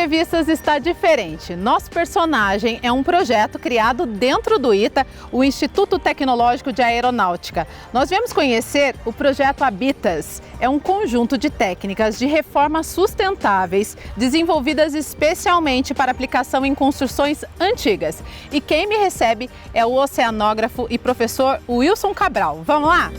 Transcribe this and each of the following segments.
Entrevistas está diferente. Nosso personagem é um projeto criado dentro do ITA, o Instituto Tecnológico de Aeronáutica. Nós viemos conhecer o projeto Habitas. É um conjunto de técnicas de reformas sustentáveis desenvolvidas especialmente para aplicação em construções antigas. E quem me recebe é o oceanógrafo e professor Wilson Cabral. Vamos lá?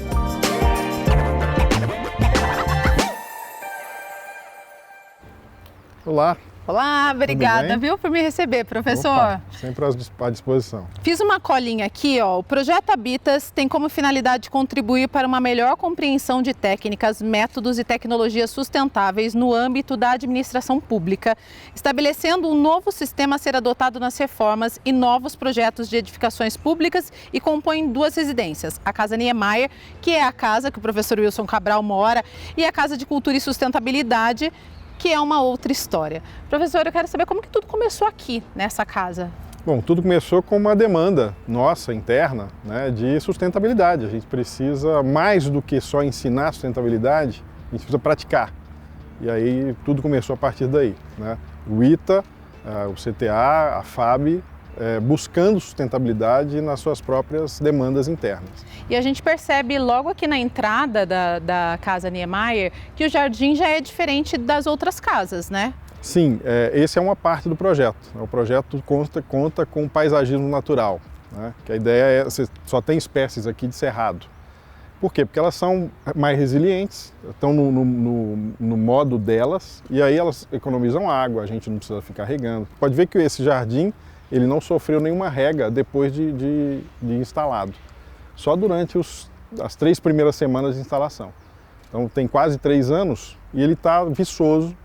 Olá. Olá, obrigada, viu, por me receber, professor. Opa, sempre à disposição. Fiz uma colinha aqui, ó. O projeto Habitas tem como finalidade contribuir para uma melhor compreensão de técnicas, métodos e tecnologias sustentáveis no âmbito da administração pública, estabelecendo um novo sistema a ser adotado nas reformas e novos projetos de edificações públicas e compõe duas residências, a Casa Niemeyer, que é a casa que o professor Wilson Cabral mora, e a Casa de Cultura e Sustentabilidade, que é uma outra história. Professor, eu quero saber como que tudo começou aqui, nessa casa. Bom, tudo começou com uma demanda nossa, interna, né, de sustentabilidade. A gente precisa, mais do que só ensinar sustentabilidade, a gente precisa praticar. E aí tudo começou a partir daí, né? O ITA, o CTA, a FAB, buscando sustentabilidade nas suas próprias demandas internas. E a gente percebe logo aqui na entrada da Casa Niemeyer que o jardim já é diferente das outras casas, né? Sim, esse é uma parte do projeto. O projeto conta com paisagismo natural, né? Que a ideia é, você só tem espécies aqui de cerrado. Por quê? Porque elas são mais resilientes, estão no modo delas, e aí elas economizam água, a gente não precisa ficar regando. Pode ver que esse jardim ele não sofreu nenhuma rega depois de instalado, só durante as 3 primeiras semanas de instalação. Então tem quase 3 anos e ele está viçoso.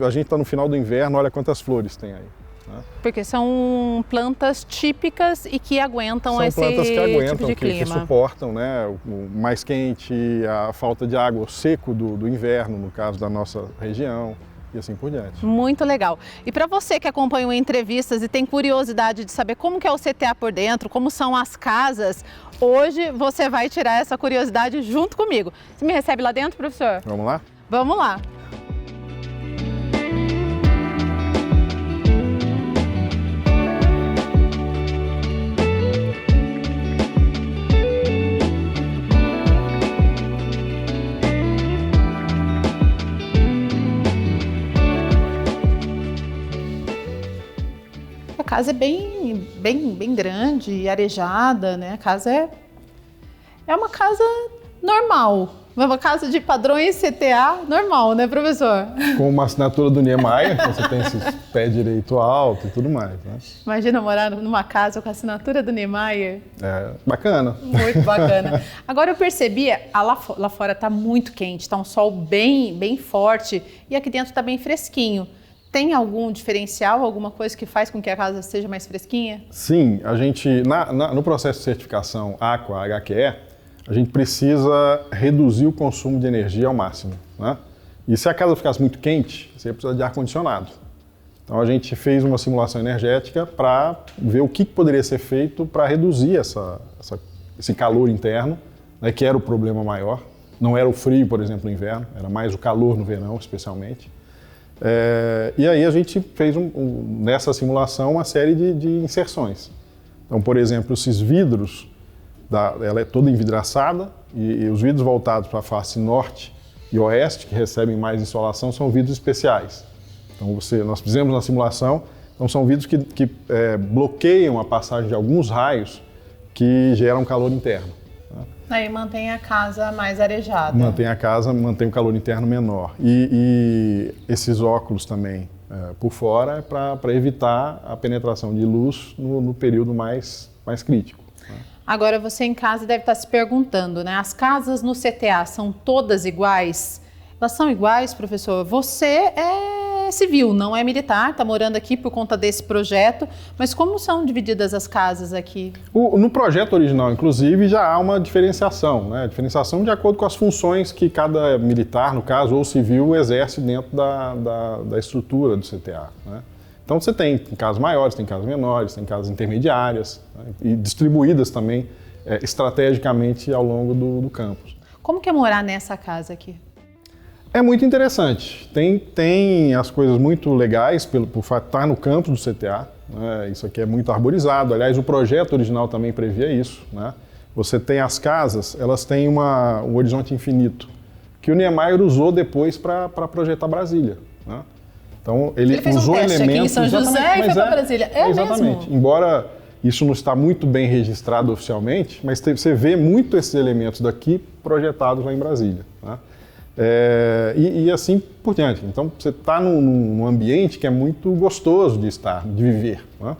A gente está no final do inverno, olha quantas flores tem aí. Né? Porque são plantas típicas e que aguentam esse tipo de clima. São plantas que aguentam, que suportam, né, o mais quente, a falta de água, o seco do inverno, no caso da nossa região. E assim por diante. Muito legal. E para você que acompanha o Entrevistas e tem curiosidade de saber como que é o CTA por dentro, como são as casas, hoje você vai tirar essa curiosidade junto comigo. Você me recebe lá dentro, professor? Vamos lá? Vamos lá. A casa é bem grande e arejada, né? A casa é uma casa normal, uma casa de padrões CTA normal, né, professor? Com uma assinatura do Niemeyer, você tem esse pé direito alto e tudo mais, né? Imagina morar numa casa com a assinatura do Niemeyer. Bacana. Muito bacana. Agora eu percebi, lá fora está muito quente, está um sol bem forte e aqui dentro está bem fresquinho. Tem algum diferencial, alguma coisa que faz com que a casa seja mais fresquinha? Sim, a gente, no processo de certificação Aqua HQE, a gente precisa reduzir o consumo de energia ao máximo, né? E se a casa ficasse muito quente, você precisa de ar-condicionado. Então a gente fez uma simulação energética para ver o que poderia ser feito para reduzir esse calor interno, né, que era o problema maior. Não era o frio, por exemplo, no inverno, era mais o calor no verão, especialmente. E aí a gente fez nessa simulação uma série de inserções. Então, por exemplo, esses vidros, ela é toda envidraçada e os vidros voltados para a face norte e oeste, que recebem mais insolação, são vidros especiais. Então nós fizemos na simulação, então são vidros que bloqueiam a passagem de alguns raios que geram calor interno. Aí mantém a casa mais arejada. Mantém a casa, mantém o calor interno menor. E esses óculos também por fora é para evitar a penetração de luz no período mais crítico. Né? Agora você em casa deve estar se perguntando, né? As casas no CTA são todas iguais? Elas são iguais, professor? Você é civil, não é militar, está morando aqui por conta desse projeto, mas como são divididas as casas aqui? No projeto original, inclusive, já há uma diferenciação, né? Diferenciação de acordo com as funções que cada militar, no caso, ou civil, exerce dentro da estrutura do CTA, né? Então você tem casas maiores, tem casas menores, tem casas intermediárias, né? E distribuídas também estrategicamente ao longo do campus. Como que é morar nessa casa aqui? É muito interessante. Tem as coisas muito legais por fato de estar no campus do CTA. Né? Isso aqui é muito arborizado. Aliás, o projeto original também previa isso. Né? Você tem as casas, elas têm um horizonte infinito, que o Niemeyer usou depois para projetar Brasília. Né? Então, ele usou elementos... Aqui em São José e foi para Brasília. Exatamente. Mesmo? Embora isso não está muito bem registrado oficialmente, mas você vê muito esses elementos daqui projetados lá em Brasília. Né? E assim por diante. Então, você está num ambiente que é muito gostoso de estar, de viver. Né?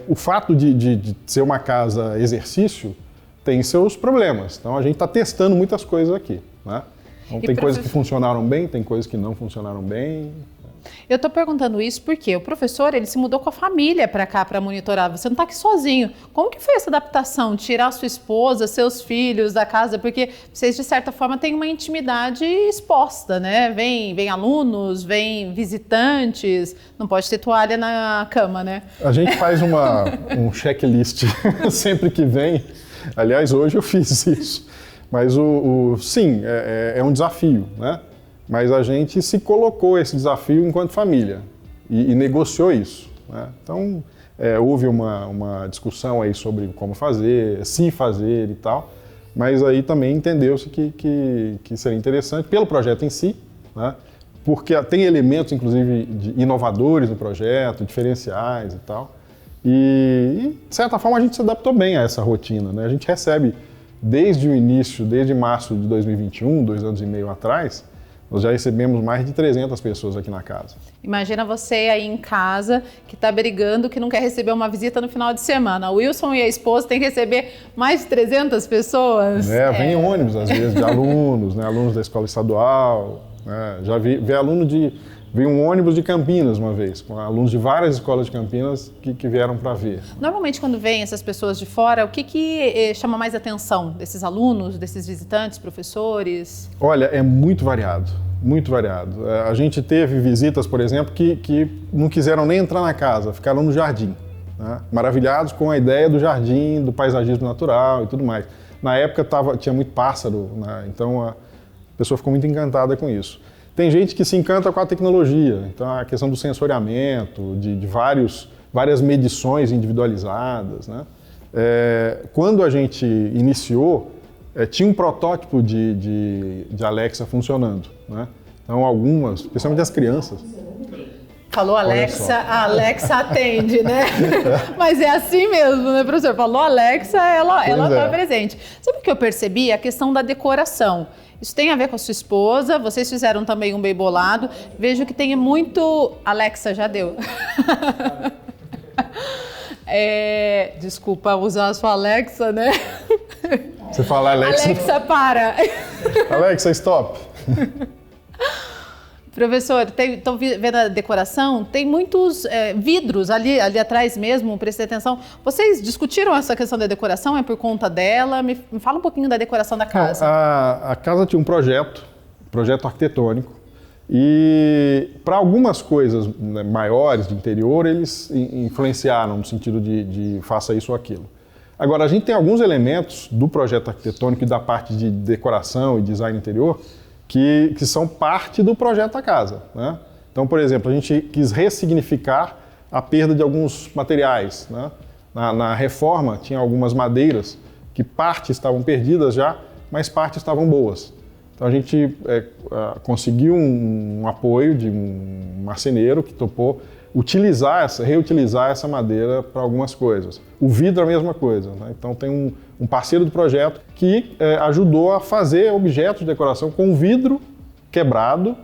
O fato de ser uma casa exercício tem seus problemas. Então, a gente está testando muitas coisas aqui. Né? Então, tem coisas que funcionaram bem, tem coisas que não funcionaram bem. Eu estou perguntando isso porque o professor, ele se mudou com a família para cá para monitorar. Você não está aqui sozinho. Como que foi essa adaptação? Tirar sua esposa, seus filhos da casa? Porque vocês, de certa forma, têm uma intimidade exposta, né? Vem alunos, vem visitantes. Não pode ter toalha na cama, né? A gente faz um checklist sempre que vem. Aliás, hoje eu fiz isso. Mas sim, é um desafio, né? Mas a gente se colocou esse desafio enquanto família e negociou isso. Né? Então, houve uma discussão aí sobre como fazer, se fazer e tal, mas aí também entendeu-se que seria interessante pelo projeto em si, né? Porque tem elementos, inclusive, inovadores no projeto, diferenciais e tal, e de certa forma a gente se adaptou bem a essa rotina. Né? A gente recebe desde o início, desde março de 2021, 2 anos e meio atrás, nós já recebemos mais de 300 pessoas aqui na casa. Imagina você aí em casa, que está brigando, que não quer receber uma visita no final de semana. O Wilson e a esposa têm que receber mais de 300 pessoas. Vem ônibus, às vezes, de alunos, né, alunos da escola estadual. Né, já vi veio um ônibus de Campinas uma vez, com alunos de várias escolas de Campinas que vieram para ver. Normalmente, quando vêm essas pessoas de fora, o que chama mais atenção desses alunos, desses visitantes, professores? Olha, é muito variado, muito variado. A gente teve visitas, por exemplo, que não quiseram nem entrar na casa, ficaram no jardim, né? Maravilhados com a ideia do jardim, do paisagismo natural e tudo mais. Na época tinha muito pássaro, né? Então a pessoa ficou muito encantada com isso. Tem gente que se encanta com a tecnologia, então a questão do sensoriamento, de várias medições individualizadas. Né? Quando a gente iniciou, tinha um protótipo de Alexa funcionando. Né? Então algumas, especialmente as crianças. Falou Alexa, a Alexa atende, né? Mas é assim mesmo, né, professor? Falou Alexa, ela está presente. Sabe o que eu percebi? A questão da decoração. Isso tem a ver com a sua esposa, vocês fizeram também um bem bolado. Vejo que tem muito... Alexa, já deu. Desculpa usar a sua Alexa, né? Você fala Alexa... Alexa, para! Alexa, stop! Professor, estão vendo a decoração? Tem muitos vidros ali atrás mesmo, prestei atenção. Vocês discutiram essa questão da decoração? É por conta dela? Me fala um pouquinho da decoração da casa. A casa tinha um projeto arquitetônico, e para algumas coisas, né, maiores de interior, eles influenciaram no sentido de faça isso ou aquilo. Agora, a gente tem alguns elementos do projeto arquitetônico e da parte de decoração e design interior que são parte do projeto da casa. Né? Então, por exemplo, a gente quis ressignificar a perda de alguns materiais. Né? Na reforma, tinha algumas madeiras que parte estavam perdidas já, mas parte estavam boas. Então, a gente conseguiu um apoio de um marceneiro que topou reutilizar essa madeira para algumas coisas. O vidro é a mesma coisa. Né? Então, tem um parceiro do projeto que ajudou a fazer objetos de decoração com vidro quebrado,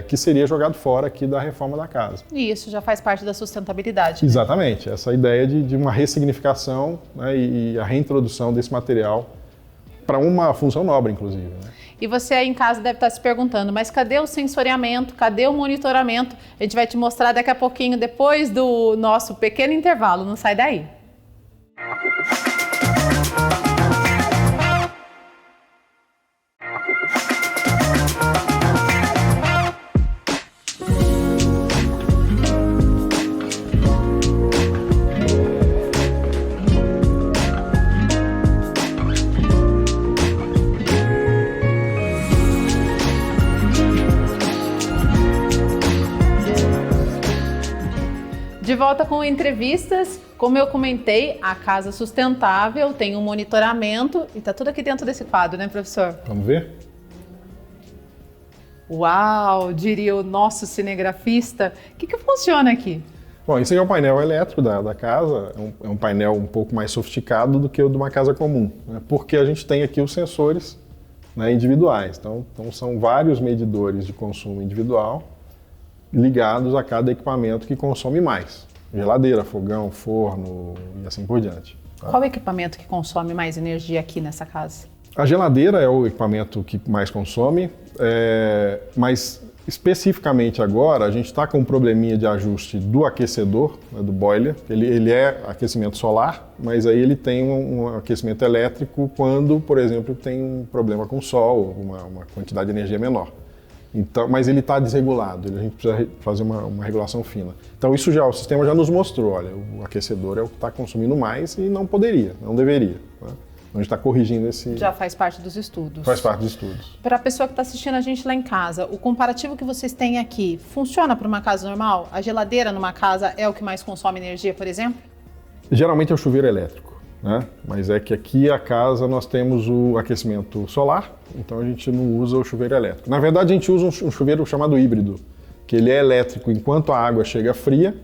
que seria jogado fora aqui da reforma da casa. E isso já faz parte da sustentabilidade. Né? Exatamente. Essa ideia de uma ressignificação, né, e a reintrodução desse material para uma função nobre, inclusive. Né? E você aí em casa deve estar se perguntando, mas cadê o sensoriamento, cadê o monitoramento? A gente vai te mostrar daqui a pouquinho, depois do nosso pequeno intervalo. Não sai daí. De volta com entrevistas, como eu comentei, a Casa Sustentável tem um monitoramento e tá tudo aqui dentro desse quadro, né, professor? Vamos ver? Uau, diria o nosso cinegrafista. O que funciona aqui? Bom, esse aqui é o painel elétrico da casa, é um painel um pouco mais sofisticado do que o de uma casa comum, né? Porque a gente tem aqui os sensores, né, individuais. Então são vários medidores de consumo individual ligados a cada equipamento que consome mais. Geladeira, fogão, forno e assim por diante. Tá? Qual é o equipamento que consome mais energia aqui nessa casa? A geladeira é o equipamento que mais consome, mas especificamente agora a gente está com um probleminha de ajuste do aquecedor, né, do boiler. Ele é aquecimento solar, mas aí ele tem um aquecimento elétrico quando, por exemplo, tem um problema com o sol, uma quantidade de energia menor. Então, mas ele está desregulado, a gente precisa fazer uma regulação fina. Então o sistema já nos mostrou, olha, o aquecedor é o que está consumindo mais e não poderia, não deveria. Né? Então a gente está corrigindo esse... Já faz parte dos estudos. Faz parte dos estudos. Para a pessoa que está assistindo a gente lá em casa, o comparativo que vocês têm aqui, funciona para uma casa normal? A geladeira numa casa é o que mais consome energia, por exemplo? Geralmente é o chuveiro elétrico, né? Mas é que aqui a casa nós temos o aquecimento solar, então a gente não usa o chuveiro elétrico. Na verdade a gente usa um chuveiro chamado híbrido, que ele é elétrico enquanto a água chega fria,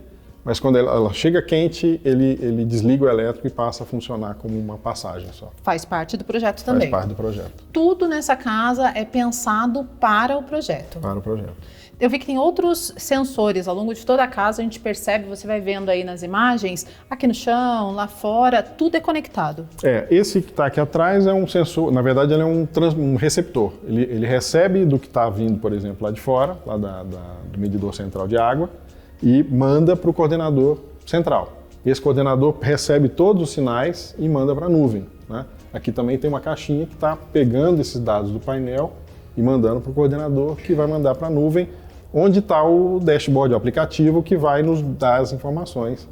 mas quando ela chega quente, ele desliga o elétrico e passa a funcionar como uma passagem só. Faz parte do projeto também. Faz parte do projeto. Tudo nessa casa é pensado para o projeto. Para o projeto. Eu vi que tem outros sensores ao longo de toda a casa, a gente percebe, você vai vendo aí nas imagens, aqui no chão, lá fora, tudo é conectado. Esse que está aqui atrás é um sensor, na verdade ele é um receptor. Ele recebe do que está vindo, por exemplo, lá de fora, lá do medidor central de água, e manda para o coordenador central. Esse coordenador recebe todos os sinais e manda para a nuvem, né? Aqui também tem uma caixinha que está pegando esses dados do painel e mandando para o coordenador, que vai mandar para a nuvem, onde está o dashboard, o aplicativo, que vai nos dar as informações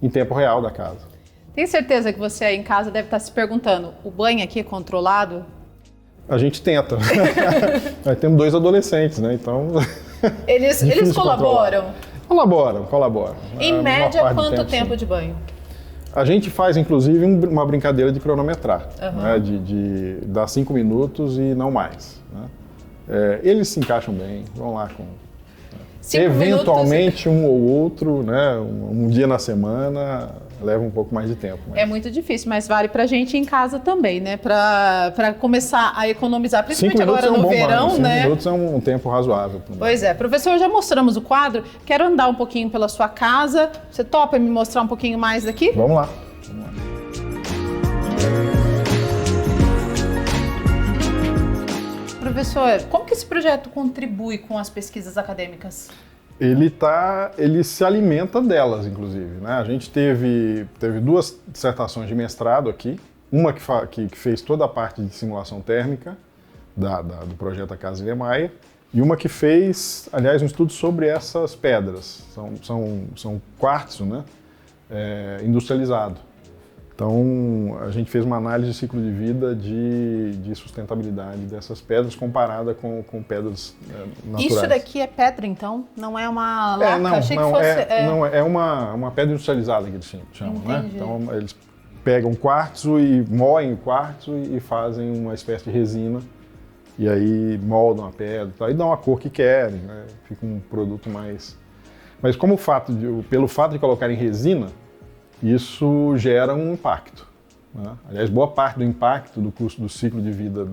em tempo real da casa. Tenho certeza que você aí em casa deve estar se perguntando, o banho aqui é controlado? A gente tenta. Nós temos 2 adolescentes, né? Então... Eles colaboram? Colaboram. Em média, quanto tempo de banho? A gente faz, inclusive, uma brincadeira de cronometrar, né? de dar 5 minutos e não mais. Né? Eles se encaixam bem, vão lá com... Eventualmente, um ou outro, né? Um dia na semana, leva um pouco mais de tempo. Mas... É muito difícil, mas vale pra gente em casa também, né? Pra começar a economizar, principalmente agora no verão, né? 5 minutos é um tempo razoável. Pois é. Professor, já mostramos o quadro, quero andar um pouquinho pela sua casa. Você topa me mostrar um pouquinho mais daqui? Vamos lá. Professor, como que esse projeto contribui com as pesquisas acadêmicas? Ele se alimenta delas, inclusive, né? A gente teve 2 dissertações de mestrado aqui, uma que fez toda a parte de simulação térmica do projeto A Casa Niemeyer, e uma que fez, aliás, um estudo sobre essas pedras. São quartzo, né? Industrializado. Então, a gente fez uma análise de ciclo de vida de sustentabilidade dessas pedras comparada com pedras naturais. Isso daqui é pedra, então? Não é uma laca? Não, é uma pedra industrializada que eles chamam, né? Então, eles pegam quartzo e moem o quartzo e fazem uma espécie de resina. E aí moldam a pedra e dão a cor que querem, né? Fica um produto mais... Mas pelo fato de colocarem resina, isso gera um impacto, né? Aliás, boa parte do impacto do custo do ciclo de vida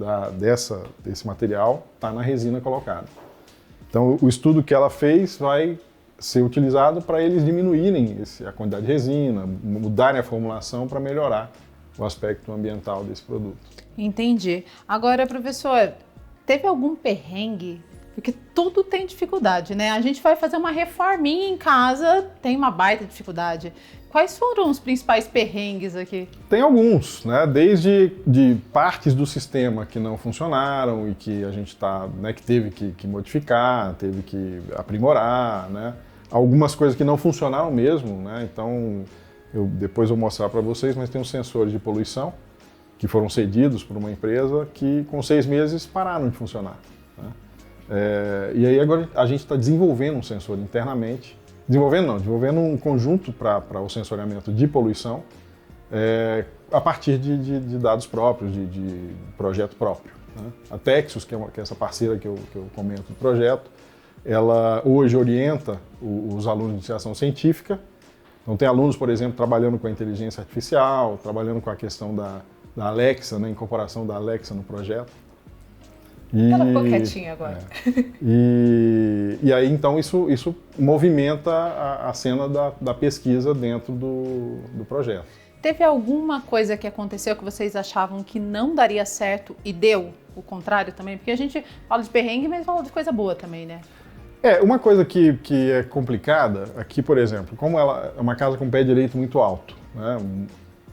desse material está na resina colocada. Então, o estudo que ela fez vai ser utilizado para eles diminuírem a quantidade de resina, mudarem a formulação para melhorar o aspecto ambiental desse produto. Entendi. Agora, professor, teve algum perrengue? Porque tudo tem dificuldade, né? A gente vai fazer uma reforminha em casa, tem uma baita dificuldade. Quais foram os principais perrengues aqui? Tem alguns, né? Desde de partes do sistema que não funcionaram e que a gente que teve que modificar, teve que aprimorar, né? Algumas coisas que não funcionaram mesmo, né? Então, depois eu vou mostrar para vocês, mas tem uns sensores de poluição que foram cedidos por uma empresa que com 6 meses pararam de funcionar, né? E aí agora a gente está desenvolvendo um sensor internamente Desenvolvendo um conjunto para o sensoriamento de poluição a partir de dados próprios, de projeto próprio. Né? A Texus, que é essa parceira que eu comento do projeto, ela hoje orienta os alunos de iniciação científica. Então tem alunos, por exemplo, trabalhando com a inteligência artificial, trabalhando com a questão da Alexa, né, incorporação da Alexa no projeto. Ela ficou quietinha agora. E aí, então, isso movimenta a cena da pesquisa dentro do projeto. Teve alguma coisa que aconteceu que vocês achavam que não daria certo e deu o contrário também? Porque a gente fala de perrengue, mas fala de coisa boa também, né? Uma coisa que é complicada, aqui, por exemplo, como ela é uma casa com pé direito muito alto, né?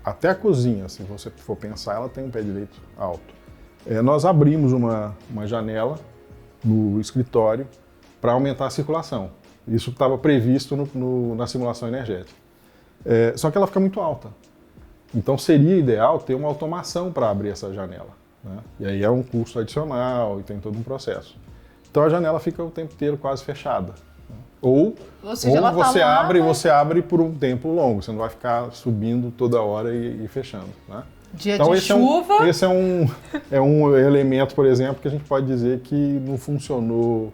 Até a cozinha, se você for pensar, ela tem um pé direito alto. Nós abrimos uma janela no escritório para aumentar a circulação. Isso estava previsto na simulação energética. Só que ela fica muito alta. Então seria ideal ter uma automação para abrir essa janela. Né? E aí é um custo adicional e tem todo um processo. Então a janela fica o tempo inteiro quase fechada. Ou você abre por um tempo longo, você não vai ficar subindo toda hora e fechando. Né? Dia então, de chuva. Esse é um elemento, por exemplo, que a gente pode dizer que não funcionou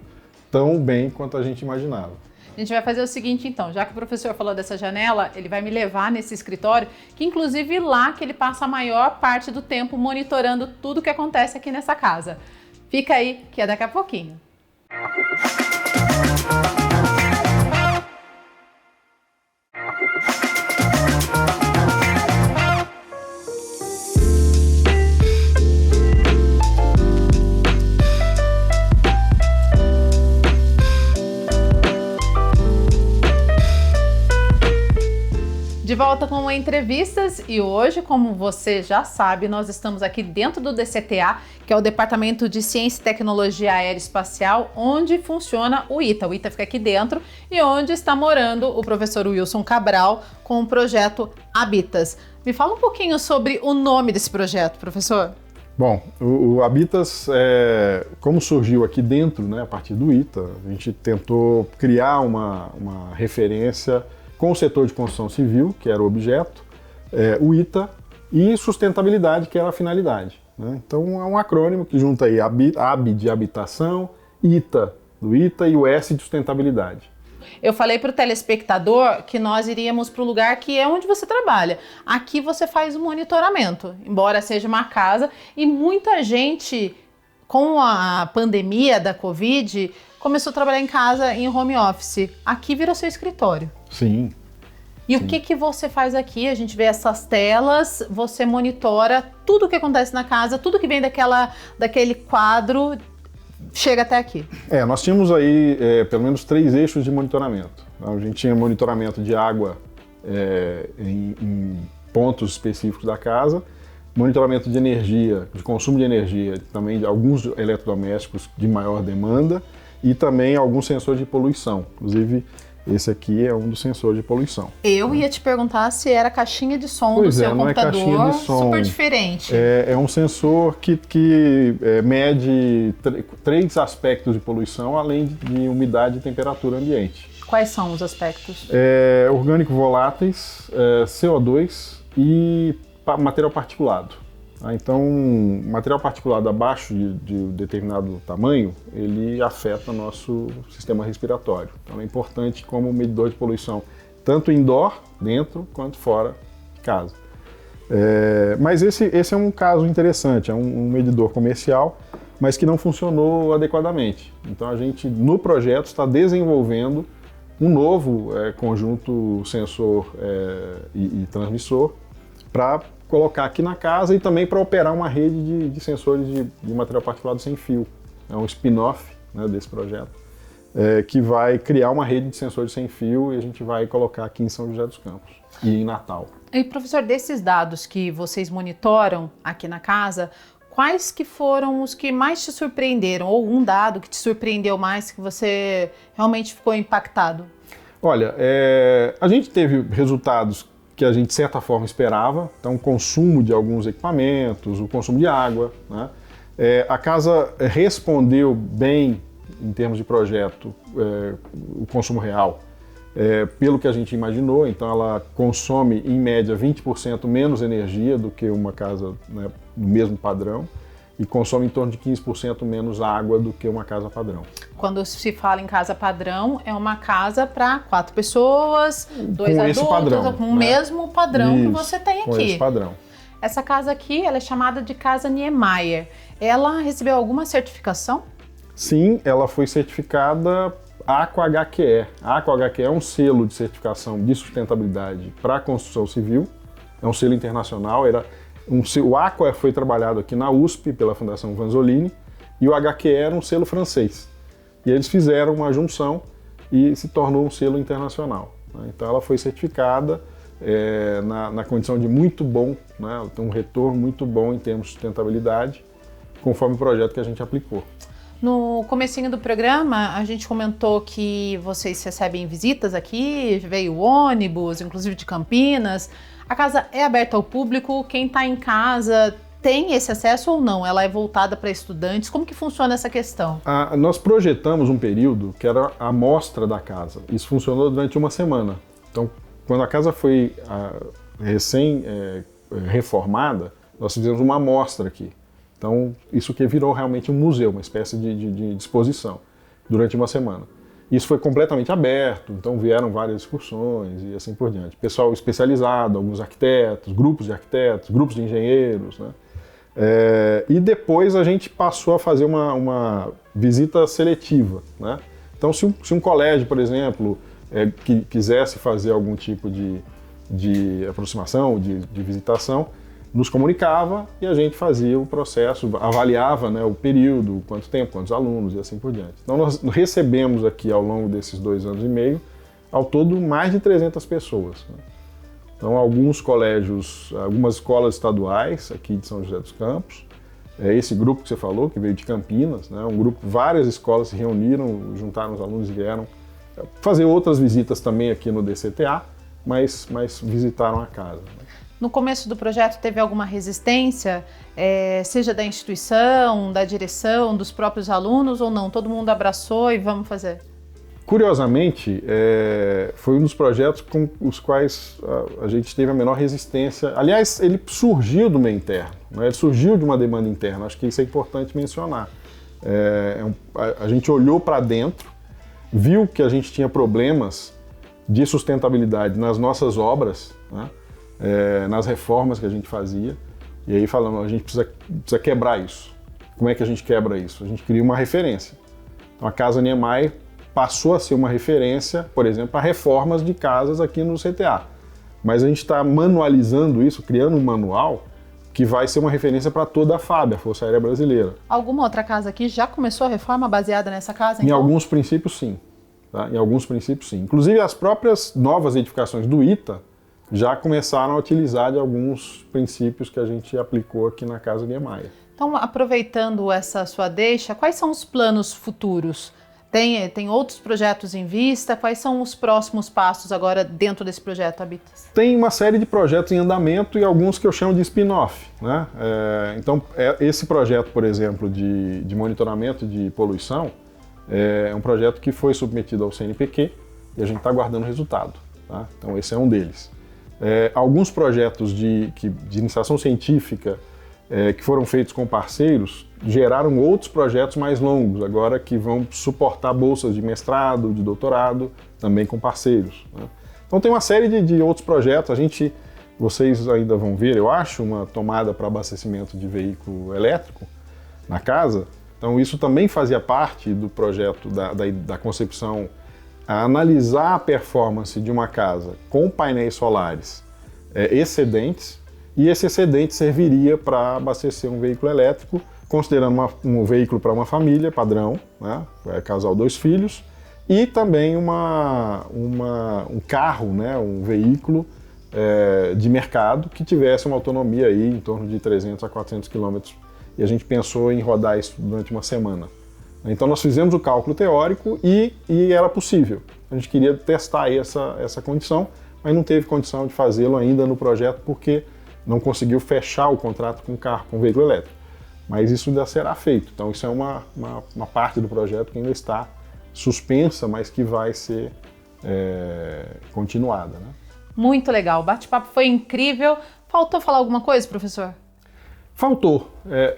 tão bem quanto a gente imaginava. A gente vai fazer o seguinte, então, já que o professor falou dessa janela, ele vai me levar nesse escritório, que inclusive lá que ele passa a maior parte do tempo monitorando tudo que acontece aqui nessa casa. Fica aí, que é daqui a pouquinho. De volta com entrevistas e hoje, como você já sabe, nós estamos aqui dentro do DCTA, que é o Departamento de Ciência e Tecnologia Aeroespacial, onde funciona o ITA. O ITA fica aqui dentro e onde está morando o professor Wilson Cabral com o projeto Habitas. Me fala um pouquinho sobre o nome desse projeto, professor. Bom, o Habitas, como surgiu aqui dentro, né, a partir do ITA, a gente tentou criar uma referência com o setor de construção civil, que era o objeto, o ITA, e sustentabilidade, que era a finalidade. Né? Então é um acrônimo que junta aí AB de habitação, ITA do ITA e o S de sustentabilidade. Eu falei para o telespectador que nós iríamos para o lugar que é onde você trabalha. Aqui você faz o monitoramento, embora seja uma casa, e muita gente, com a pandemia da Covid, começou a trabalhar em casa, em home office. Aqui virou seu escritório. Sim. E o que você faz aqui? A gente vê essas telas, você monitora tudo o que acontece na casa, tudo que vem daquele quadro chega até aqui. Nós tínhamos aí pelo menos 3 eixos de monitoramento. A gente tinha monitoramento de água em pontos específicos da casa, monitoramento de energia, de consumo de energia, também de alguns eletrodomésticos de maior demanda e também alguns sensores de poluição. Inclusive, esse aqui é um dos sensores de poluição. Eu ia te perguntar se era caixinha de som do seu computador, caixinha de som. Super diferente. É um sensor que mede 3 aspectos de poluição, além de umidade e temperatura ambiente. Quais são os aspectos? Orgânico voláteis, CO2 e material particulado. Então, material particulado abaixo de determinado tamanho, ele afeta o nosso sistema respiratório. Então, é importante como medidor de poluição, tanto indoor, dentro, quanto fora de casa. Mas esse é um caso interessante, é um medidor comercial, mas que não funcionou adequadamente. Então, a gente, no projeto, está desenvolvendo um novo conjunto sensor e transmissor para colocar aqui na casa e também para operar uma rede de sensores de material particulado sem fio. É um spin-off, né, desse projeto, que vai criar uma rede de sensores sem fio e a gente vai colocar aqui em São José dos Campos e em Natal. E professor, desses dados que vocês monitoram aqui na casa, quais que foram os que mais te surpreenderam? Ou um dado que te surpreendeu mais, que você realmente ficou impactado? Olha, a gente teve resultados que a gente, de certa forma, esperava. Então, o consumo de alguns equipamentos, o consumo de água, né? A casa respondeu bem, em termos de projeto, o consumo real. pelo que a gente imaginou, então ela consome em média 20% menos energia do que uma casa, né, do mesmo padrão, e consome em torno de 15% menos água do que uma casa padrão. Quando se fala em casa padrão, é uma casa para 4 pessoas, 2 adultos, esse padrão, com o né? mesmo padrão que você tem aqui. Com esse padrão. Essa casa aqui, ela é chamada de Casa Niemeyer. Ela recebeu alguma certificação? Sim, ela foi certificada Aqua HQE. A Aqua HQE é um selo de certificação de sustentabilidade para a construção civil, é um selo internacional. O Aqua foi trabalhado aqui na USP pela Fundação Vanzolini e o HQE era um selo francês. E eles fizeram uma junção e se tornou um selo internacional, né? Então ela foi certificada na condição de muito bom, né? Ela tem um retorno muito bom em termos de sustentabilidade, conforme o projeto que a gente aplicou. No comecinho do programa, a gente comentou que vocês recebem visitas aqui, veio ônibus, inclusive de Campinas. A casa é aberta ao público, quem está em casa tem esse acesso ou não? Ela é voltada para estudantes? Como que funciona essa questão? Nós projetamos um período que era a amostra da casa. Isso funcionou durante uma semana. Então, quando a casa foi recém-reformada, nós fizemos uma amostra aqui. Então, isso que virou realmente um museu, uma espécie de exposição, durante uma semana. Isso foi completamente aberto, então vieram várias excursões e assim por diante. Pessoal especializado, alguns arquitetos, grupos de engenheiros, né? E depois a gente passou a fazer uma visita seletiva, né? Então, se um colégio, por exemplo, que quisesse fazer algum tipo de aproximação, de visitação, nos comunicava e a gente fazia o processo, avaliava, né, o período, quanto tempo, quantos alunos e assim por diante. Então nós recebemos aqui ao longo desses 2 anos e meio, ao todo mais de 300 pessoas, né? Então alguns colégios, algumas escolas estaduais aqui de São José dos Campos, esse grupo que você falou, que veio de Campinas, né, várias escolas se reuniram, juntaram os alunos e vieram fazer outras visitas também aqui no DCTA, mas visitaram a casa, né? No começo do projeto teve alguma resistência, seja da instituição, da direção, dos próprios alunos ou não? Todo mundo abraçou e vamos fazer? Curiosamente, foi um dos projetos com os quais a gente teve a menor resistência. Aliás, ele surgiu do meio interno, né? Ele surgiu de uma demanda interna, acho que isso é importante mencionar. A gente olhou para dentro, viu que a gente tinha problemas de sustentabilidade nas nossas obras, né? Nas reformas que a gente fazia, e aí falamos, a gente precisa quebrar isso. Como é que a gente quebra isso? A gente cria uma referência. Então a Casa Niemeyer passou a ser uma referência, por exemplo, para reformas de casas aqui no CTA. Mas a gente está manualizando isso, criando um manual que vai ser uma referência para toda a FAB, a Força Aérea Brasileira. Alguma outra casa aqui já começou a reforma baseada nessa casa? Em então? alguns princípios, sim. Tá? Em alguns princípios, sim. Inclusive as próprias novas edificações do ITA já começaram a utilizar de alguns princípios que a gente aplicou aqui na Casa Niemeyer. Então, aproveitando essa sua deixa, quais são os planos futuros? Tem outros projetos em vista? Quais são os próximos passos agora dentro desse projeto Habitas? Tem uma série de projetos em andamento e alguns que eu chamo de spin-off, né? Então, esse projeto, por exemplo, de monitoramento de poluição, é um projeto que foi submetido ao CNPq e a gente está aguardando o resultado, tá? Então, esse é um deles. Alguns projetos de iniciação científica que foram feitos com parceiros geraram outros projetos mais longos, agora que vão suportar bolsas de mestrado, de doutorado, também com parceiros, né? Então tem uma série de outros projetos, vocês ainda vão ver, eu acho, uma tomada para abastecimento de veículo elétrico na casa, então isso também fazia parte do projeto da concepção, a analisar a performance de uma casa com painéis solares excedentes, e esse excedente serviria para abastecer um veículo elétrico, considerando um veículo para uma família padrão, né, casal 2 filhos, e também um carro, né, um veículo de mercado que tivesse uma autonomia aí em torno de 300 a 400 km. E a gente pensou em rodar isso durante uma semana. Então nós fizemos o cálculo teórico e era possível. A gente queria testar aí essa condição, mas não teve condição de fazê-lo ainda no projeto porque não conseguiu fechar o contrato com o carro, com o veículo elétrico. Mas isso ainda será feito. Então isso é uma parte do projeto que ainda está suspensa, mas que vai ser continuada, né? Muito legal, o bate-papo foi incrível. Faltou falar alguma coisa, professor? Faltou,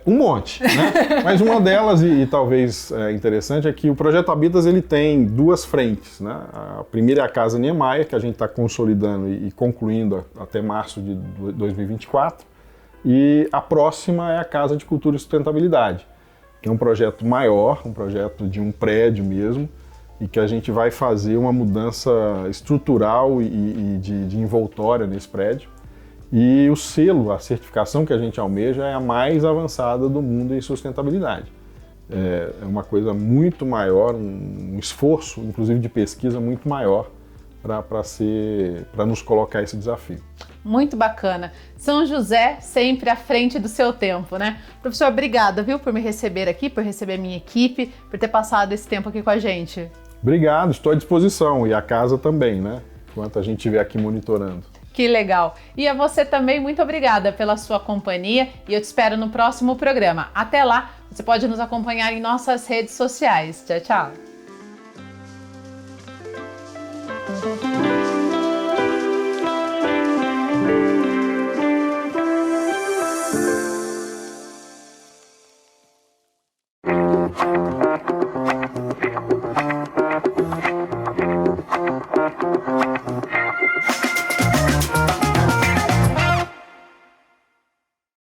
um monte, né? Mas uma delas, e talvez interessante, é que o Projeto Habitas ele tem duas frentes, né? A primeira é a Casa Niemeyer, que a gente está consolidando e concluindo até março de 2024, e a próxima é a Casa de Cultura e Sustentabilidade, que é um projeto maior, um projeto de um prédio mesmo, e que a gente vai fazer uma mudança estrutural e de envoltória nesse prédio. E o selo, a certificação que a gente almeja é a mais avançada do mundo em sustentabilidade. É uma coisa muito maior, um esforço, inclusive de pesquisa, muito maior para nos colocar esse desafio. Muito bacana. São José sempre à frente do seu tempo, né? Professor, obrigada, viu, por me receber aqui, por receber minha equipe, por ter passado esse tempo aqui com a gente. Obrigado, estou à disposição, e a casa também, né? Enquanto a gente estiver aqui monitorando. Que legal! E a você também, muito obrigada pela sua companhia e eu te espero no próximo programa. Até lá, você pode nos acompanhar em nossas redes sociais. Tchau, tchau!